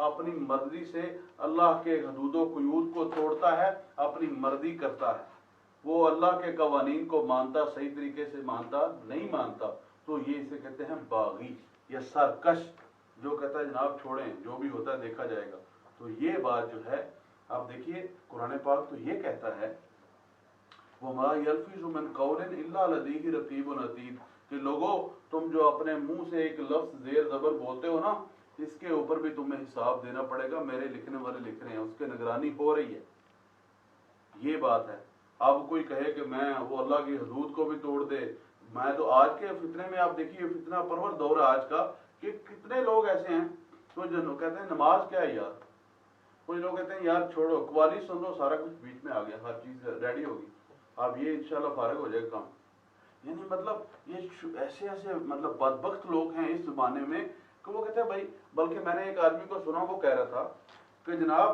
اپنی مرضی سے اللہ کے حدود و قیود کو توڑتا ہے، اپنی مرضی کرتا ہے، وہ اللہ کے قوانین کو مانتا، صحیح طریقے سے مانتا نہیں مانتا، تو یہ اسے کہتے ہیں باغی یا سرکش، جو کہتا ہے جناب چھوڑیں، جو بھی ہوتا ہے دیکھا جائے گا۔ تو یہ بات جو ہے، آپ دیکھیے قرآن پاک تو یہ کہتا ہے وَمَا يَلْفِظُ مِنْ قَوْلٍ إِلَّا لَدَيْهِ رَقِيبٌ عَتِيدٌ، کہ لوگوں تم جو اپنے منہ سے ایک لفظ زیر زبر بولتے ہو نا، اس کے اوپر بھی تمہیں حساب دینا پڑے گا، میرے لکھنے والے لکھ رہے ہیں، اس کے نگرانی ہو رہی ہے۔ یہ بات ہے۔ اب کوئی کہے کہ میں وہ اللہ کی حدود کو بھی توڑ دے، میں تو آج کے فتنے میں آپ دیکھیے، فتنہ پرور دور ہے آج کا، کہ کتنے لوگ ایسے ہیں تو جو کہتے ہیں نماز کیا ہے یار، کچھ لوگ کہتے ہیں یار چھوڑو، قوالی سن لو، سارا کچھ بیچ میں آ گیا، ہر چیز ریڈی ہوگی، اب یہ انشاءاللہ فارغ ہو جائے کام۔ یعنی مطلب یہ ایسے ایسے مطلب بدبخت لوگ ہیں اس زمانے میں کہ وہ کہتے ہیں بھائی، بلکہ میں نے ایک آدمی کو سنا، وہ کہہ رہا تھا کہ جناب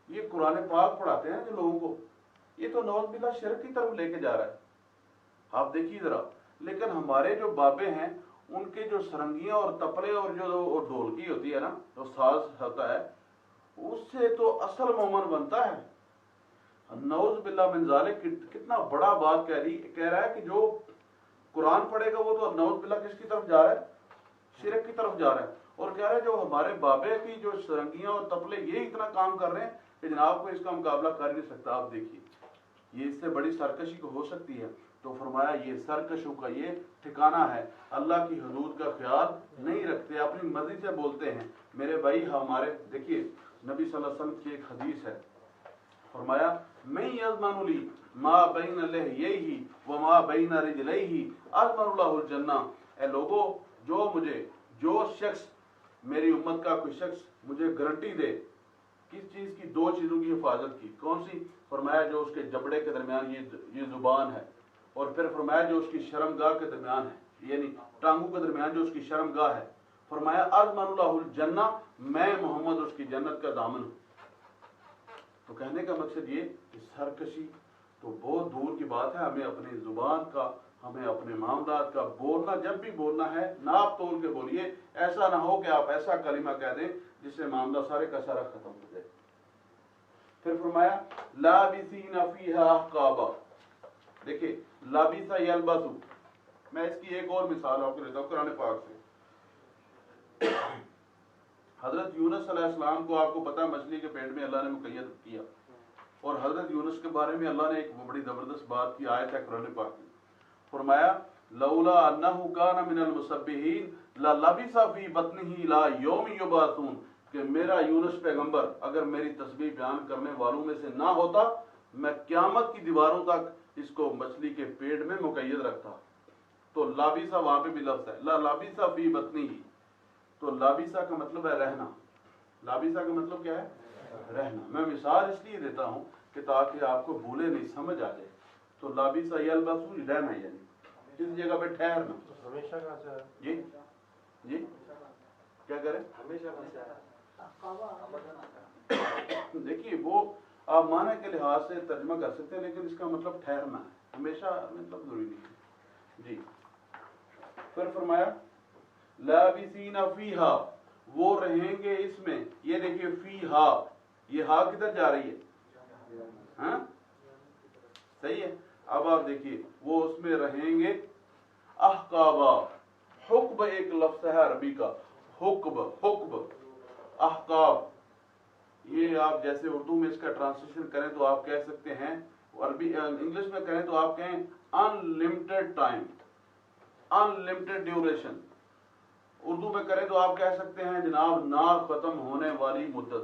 یہ قرآن پاک پڑھاتے ہیں جو لوگوں کو، یہ تو نعوذ باللہ شرک کی طرف لے کے جا رہا ہے۔ آپ دیکھیے ذرا، لیکن ہمارے جو بابے ہیں، ان کے جو سرنگیاں اور تپلے اور جو ڈھولکی ہوتی ہے نا، جو ساز ہوتا ہے، اس سے تو اصل مومن بنتا ہے۔ نعوذ باللہ من ذالک، کتنا بڑا بات کہہ رہا ہے کہ جو قرآن پڑھے گا وہ تو نعوذ باللہ کس کی طرف جا رہا ہے؟ شرک کی طرف جا رہا ہے۔ اور کہہ رہا ہے جو ہمارے بابے کی جو سرنگیاں اور تپلے یہ اتنا کام کر رہے ہیں کہ جناب کو اس کا مقابلہ کر نہیں سکتا۔ آپ دیکھیے یہ اس سے بڑی سرکشی کو ہو سکتی ہے۔ تو فرمایا یہ سرکشوں کا یہ ٹھکانہ ہے، اللہ کی حدود کا خیال نہیں رکھتے، اپنی مرضی سے بولتے ہیں۔ میرے بھائی ہمارے دیکھیے نبی صلی اللہ علیہ وسلم کی ایک حدیث ہے، فرمایا میں یضمن لی ما بین لحییہ وما بین رجلیہ اضمن اللہ الجنہ، اے لوگوں جو شخص میری امت کا کوئی شخص مجھے گارنٹی دے کس چیز کی، دو چیزوں کی حفاظت کی، کون سی؟ فرمایا جو اس کے جبڑے کے درمیان یہ زبان ہے، اور پھر فرمایا جو اس کی شرمگاہ کے درمیان ہے، یعنی ٹانگوں کے درمیان جو اس کی شرمگاہ ہے، فرمایا اضمن اللہ الجنہ، میں محمد اس کی جنت کا ضامن ہوں۔ تو کہنے کا مقصد یہ کہ سرکشی تو بہت دور کی بات ہے، ہمیں اپنی زبان کا، ہمیں اپنے معاملات کا بولنا، جب بھی بولنا ہے ناپ تول کے بولیے، ایسا نہ ہو کہ آپ ایسا کلمہ کہہ دیں جس سے معاملہ سارے کا سارا ختم ہو جائے۔ پھر فرمایا لابسین فیہا احقابا. دیکھیں لابسا یلبسو، میں اس کی ایک اور مثال آپ کو دیتا ہوں قرآن پاک سے. حضرت یونس علیہ السلام کو آپ کو پتا مچھلی کے پیٹ میں اللہ نے مقید کیا، اور حضرت یونس کے بارے میں اللہ نے ایک بڑی زبردست بات کی آیت ہے قرآن پاک میں. فرمایا لولا انہ کان من المسبحین للبث فی بطنہ الی یوم یبعثون، کہ میرا یونس پیغمبر اگر میری تسبیح بیان کرنے والوں میں سے نہ ہوتا، میں قیامت کی دیواروں تک اس کو مچھلی کے پیٹ میں مقید رکھتا. تو لابسا وہاں پہ بھی لفظ ہے لابث فی بطنہ، تو لابسا کا مطلب ہے رہنا. لابسا کا مطلب کیا ہے؟ رہنا. میں مثال اس لیے دیتا ہوں کہ تاکہ آپ کو بھولے نہیں، سمجھ آ جائے. تو لابسا یلبسو رہنا، یعنی کسی جگہ پہ ٹھہرنا. ہمیشہ کہاں سے ہے؟ جی جی کیا کریں؟ ہمیشہ کہاں سے ہے؟ دیکھیے وہ آپ معنی کے لحاظ سے ترجمہ کر سکتے ہیں، لیکن اس کا مطلب ٹھہرنا ہے، ہمیشہ مطلب ضروری نہیں ہے. جی پھر فرمایا لابسین فیہا، وہ رہیں گے اس میں. یہ دیکھیے فیہا، یہ ہا کدھر جا رہی ہے؟ ہاں صحیح ہے. اب آپ دیکھیے وہ اس میں رہیں گے احقابا. حقب ایک لفظ ہے عربی کا، حقب حقب احقاب. یہ آپ جیسے اردو میں اس کا ٹرانسلیشن کریں تو آپ کہہ سکتے ہیں، عربی انگلش میں کہیں تو آپ کہیں unlimited time, unlimited duration. Urdu میں کریں تو آپ کہہ سکتے ہیں جناب نا ختم ہونے والی مدت.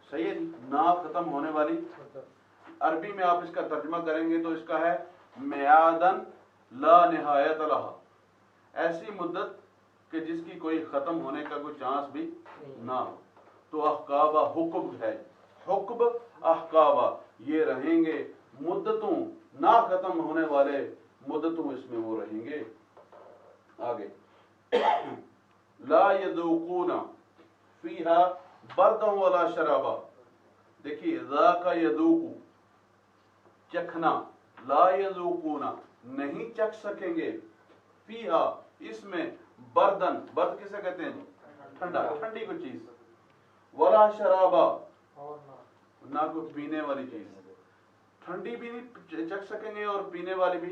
صحیح ہے جی، نا ختم ہونے والی. عربی میں آپ اس کا ترجمہ کریں گے تو اس کا ہے میعادن لا نہایت لہا، ایسی مدت کہ جس کی کوئی ختم ہونے کا کوئی چانس بھی نہ ہو. تو احقابہ حقب ہے، حقب احقابہ، یہ رہیں گے مدتوں، نہ ختم ہونے والے مدتوں اس میں وہ رہیں گے. آگے لا یذوقون فیہا بردا ولا شرابا. دیکھیے ذاق یذوق چکھنا، لا یذوقون نہیں چکھ سکیں گے، فیہا اس میں بردن، برد کسے کہتے ہیں؟ ٹھنڈا، ٹھنڈی کوئی چیز. ولا شرابا، نہ کوئی پینے والی چیز. ٹھنڈی بھی نہیں چکھ سکیں گے اور پینے والی بھی.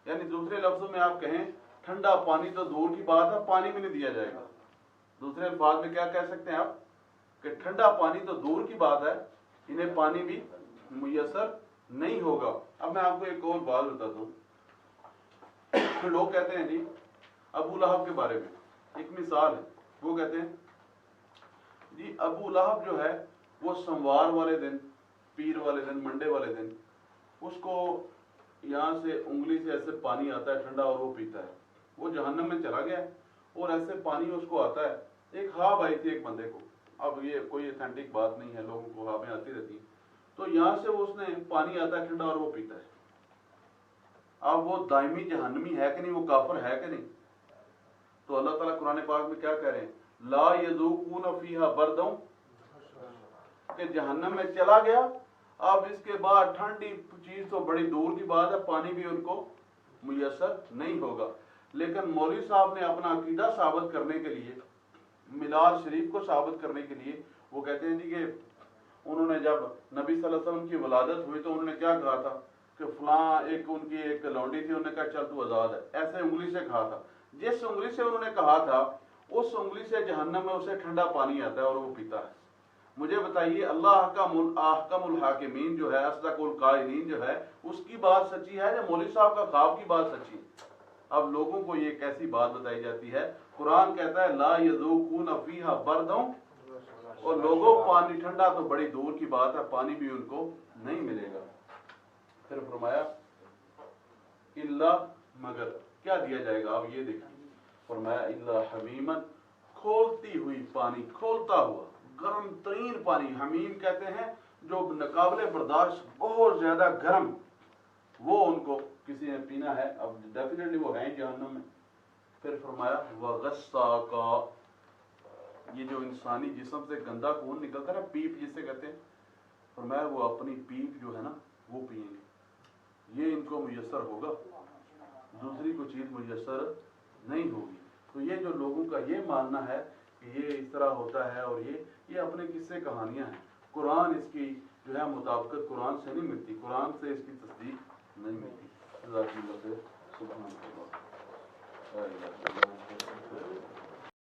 یعنی دوسرے لفظوں میں آپ کہیں ٹھنڈا پانی تو دور کی بات ہے، پانی بھی نہیں دیا جائے گا. دوسرے الفاظ میں کیا کہہ سکتے ہیں آپ کہ ٹھنڈا پانی تو دور کی بات ہے، انہیں پانی بھی میسر نہیں ہوگا. اب میں آپ کو ایک اور بات بتاتا ہوں. لوگ کہتے ہیں جی ابو لہب کے بارے میں ایک مثال ہے. وہ کہتے ہیں جی ابو لہب جو ہے وہ سوموار والے دن، پیر والے دن، منڈے والے دن اس کو یہاں سے انگلی سے ایسے پانی آتا ہے ٹھنڈا اور وہ پیتا ہے. وہ جہنم میں چلا گیا اور ایسے پانی اس کو آتا ہے. ایک خواب آئی تھی ایک بندے کو، اب یہ کوئی ایتھینٹک بات نہیں ہے، لوگوں کو خوابیں آتی رہتی ہیں. تو یہاں سے اس نے پانی آتا ہے ٹھنڈا اور وہ پیتا ہے. اب وہ دائمی جہنمی ہے کہ نہیں، وہ کافر ہے کہ نہیں؟ تو اللہ تعالیٰ قرآن پاک میں کیا کہہ رہے ہیں؟ لا یذوقون فیہا بردا، کہ جہنم میں چلا گیا، اب اس کے بعد ٹھنڈی چیز تو بڑی دور کی بات ہے، پانی بھی ان کو میسر نہیں ہوگا. لیکن مولوی صاحب نے اپنا عقیدہ ثابت کرنے کے لیے، میلاد شریف کو ثابت کرنے کے لیے وہ کہتے ہیں جی کہ انہوں نے جب نبی صلی اللہ علیہ وسلم کی ولادت ہوئی تو انہوں نے کیا کہا تھا کہ فلاں ایک ان کی ایک لونڈی تھی، انہوں نے کہا چل تو آزاد ہے، ایسے انگلی سے کہا تھا. جس انگلی سے انہوں نے کہا تھا اس انگلی سے جہنم میں اسے ٹھنڈا پانی آتا ہے اور وہ پیتا ہے. مجھے بتائیے اللہ احکم الحاکمین جو ہے، اصدق القائلین جو ہے، اس کی بات سچی ہے یا مولوی صاحب کا خواب کی بات سچی ہے؟ اب لوگوں کو یہ کیسی بات بتائی جاتی ہے؟ قرآن کہتا ہے لا یذوقون فیہا بردا، اور لوگوں پانی ٹھنڈا تو بڑی دور کی بات ہے، پانی بھی ان کو نہیں ملے گا. پھر فرمایا الا، مگر کیا دیا جائے گا؟ آپ یہ دیکھیں. فرمایا الا حمیما، کھولتی ہوئی پانی، کھولتا ہوا گرم ترین پانی. حمیم کہتے ہیں جو ناقابل برداشت بہت زیادہ گرم، وہ ان کو کسی نے پینا ہے. اب ڈیفینیٹلی وہ ہیں جہنم میں. پھر فرمایا وغساقا، یہ جو انسانی جسم سے گندا خون نکلتا ہے نا، پیپ جسے کہتے ہیں، فرمایا وہ اپنی پیپ جو ہے نا وہ پئیں گے. یہ ان کو میسر ہوگا، دوسری کوئی چیز میسر نہیں ہوگی. تو یہ جو لوگوں کا یہ ماننا ہے کہ یہ اس طرح ہوتا ہے اور یہ اپنے قصے کہانیاں ہیں. قرآن اس کی جو ہے مطابقت قرآن سے نہیں ملتی، قرآن سے اس کی تصدیق نہیں ملتی۔ جزاک اللہ خیر، سبحان اللہ۔